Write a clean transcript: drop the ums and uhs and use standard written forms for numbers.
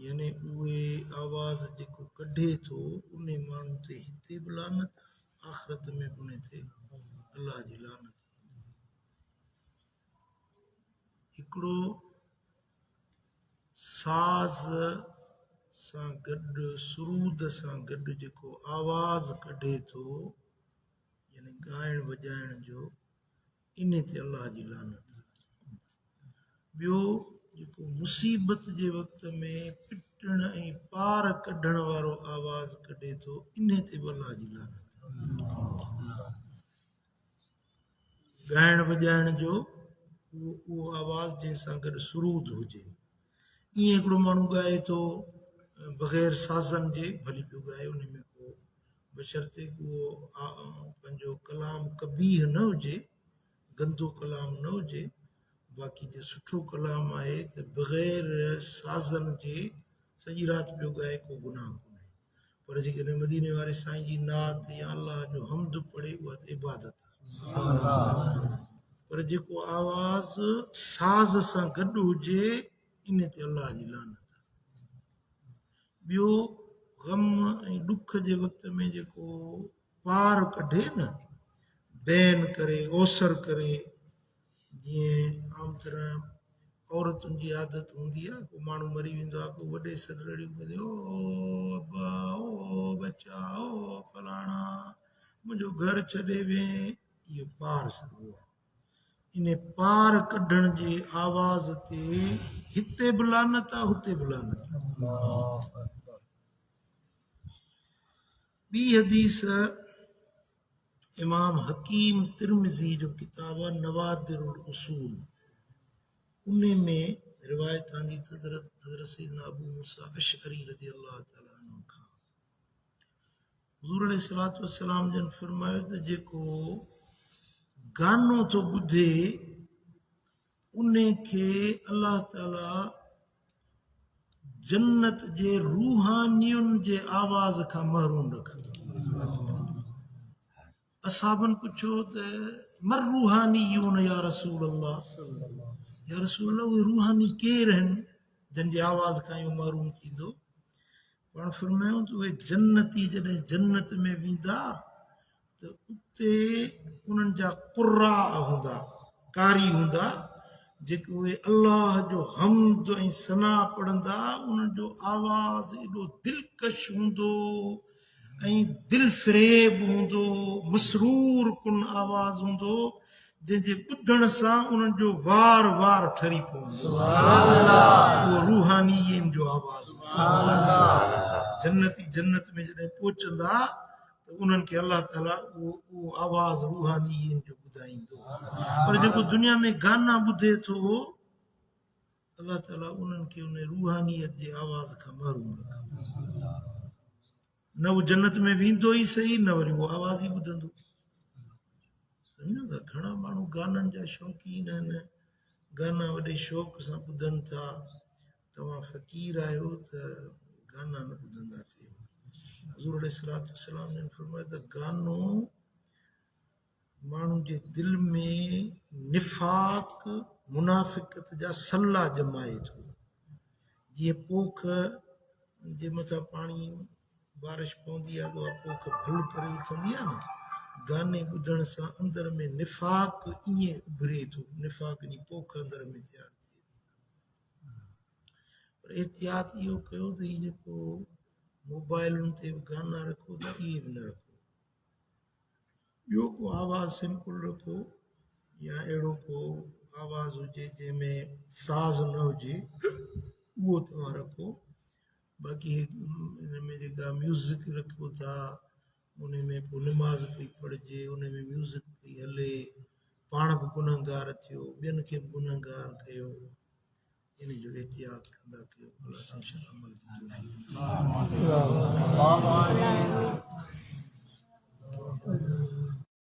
यानी उहे आवाज़ जेको कढे थो उन माण्हू ते हिते बि लानत आख़िरत में बि उन ते अलाह जी लानत। हिकिड़ो साज़ सां गॾु सुरूद सां गॾु जेको आवाज़ कढे थो यानी ॻाइण वॼाइण जो इन ते अलाह जी लानत। ॿियो जेको मुसीबत जे वक़्त में पिटण ऐं पार कढण वारो आवाज़ कढे थो इन ते बि अलाह जी लानत। ॻाइण वॼाइण जो उहो आवाज़ जंहिंसां गॾु सुरूद हुजे। ईअं हिकिड़ो माण्हू ॻाए थो बग़ैर साज़नि जे भली पियो ॻाए उन में को बशर्ते उहो पंहिंजो कलाम कबीह न हुजे गंदो कलाम न हुजे बाक़ी जो सुठो कलाम आहे त बग़ैर साज़नि जे सॼी राति पियो ॻाए को गुनाह कोन्हे। पर जेकॾहिं मदीने वारे साईं जी नात या अलाह जो हमद पढ़े उहा त इबादत आहे। पर जेको आवाज़ साज़ सां गॾु हुजे इन ते अलाह जी लानत। ॿियो ग़म ऐं ॾुख जे वक़्त में जेको पार कढे न बैन करे ओसर करे जीअं आम तरह औरतुनि जी आदत हूंदी आहे को माण्हू मरी वेंदो आहे पोइ वॾे सरड़ियूं कंदे ओ अब्बा ओ बचा ओ फलाणा मुंहिंजो घर छॾे वे इहो पार सॾिबो आहे। इन पार कढण जे आवाज़ ते हिते बि लानत आहे हुते बि लानत आहे। ॿी हदीस इमाम हकीम तिरमिज़ी जो किताब आहे नवादिरुल उसूल उन में रिवायत आंदी हज़रत सैयदना अबू मूसा अशअरी रज़ियल्लाहु तआला अन्हु खां हुज़ूर अलैहिस्सलातु वस्सलाम जन फरमायो त जेको गानो थो ॿुधे उन खे अलाह ताला जन्नत जे रूहानियुनि जे आवाज़ खां महरूम रखंदो। असाबनि पुछियो त मर रूहानियून या रसूल अल्लाह या रसूल अल्लाह उहे रूहानी केरु आहिनि जंहिंजे आवाज़ खां इहो महरूम थींदो। पाण फरमायूं त उहे जन्नती जॾहिं जन्नत में वेंदा त उते उन्हनि जा क़ुर्रा हूंदा कारी हूंदा जेके उहे अलाह जो हमद ऐं सना पढ़ंदा उन्हनि जो आवाज़ एॾो दिलकश हूंदो ऐं दिल फ़रेब हूंदो मसरूर कुन आवाज़ हूंदो जंहिंजे ॿुधण सां उन्हनि जो वार वार ठरी पवंदो। उहो रूहानीअ जो आवाज़। जन्नती जन्नत में जॾहिं पहुचंदा त उन्हनि खे अलाह ताला उहो आवाज़ रूहानीअ जो ॿुधाईंदो। पर जेको दुनिया में गाना ॿुधे थो अलाह ताला उन्हनि खे उन रूहानियत जे आवाज़ खां महरूम रखंदो। न उहो जन्नत में वेंदो ई सही न वरी उहो आवाज़ ई ॿुधंदो। सम्झो था घणा माण्हू गाननि जा शौक़ीन आहिनि गाना वॾे शौक़ सां ॿुधनि था। तव्हां फ़क़ीर आहियो त गाना न ॿुधंदा कयो। हुज़ूर अलैहिस्सलातु वस्सलाम ने फरमायो त गानो माण्हू जे दिलि में निफ़ाक़ मुनाफ़िक़त जा सल्ला जमाए थो। जीअं पोख जे मथां पाणी बारिश पवंदी आहे त उहा पोख भल करे उथंदी आहे न गाने ॿुधण सां अंदर में निफ़ाक़ ईअं उभिरे थो निफ़ाक़ जी पोख अंदर में तयारु थिए थी। पर एहतियात इहो कयो त हीउ जेको मोबाइलुनि ते बि गाना रखो था इहे बि न रखो। ॿियो को आवाज़ सिंपल रखो या अहिड़ो को आवाज़ हुजे जंहिंमें साज़ न हुजे उहो तव्हां रखो। बाक़ी हिन में जेका म्यूज़िक रखो था उन में पोइ निमाज़ पई पढ़िजे उन में म्यूज़िक पई हले पाण बि गुनहगार थियो ॿियनि खे बि गुनहगार कयो इन जो एहतियात कंदा कयो। अलाह साईं अमल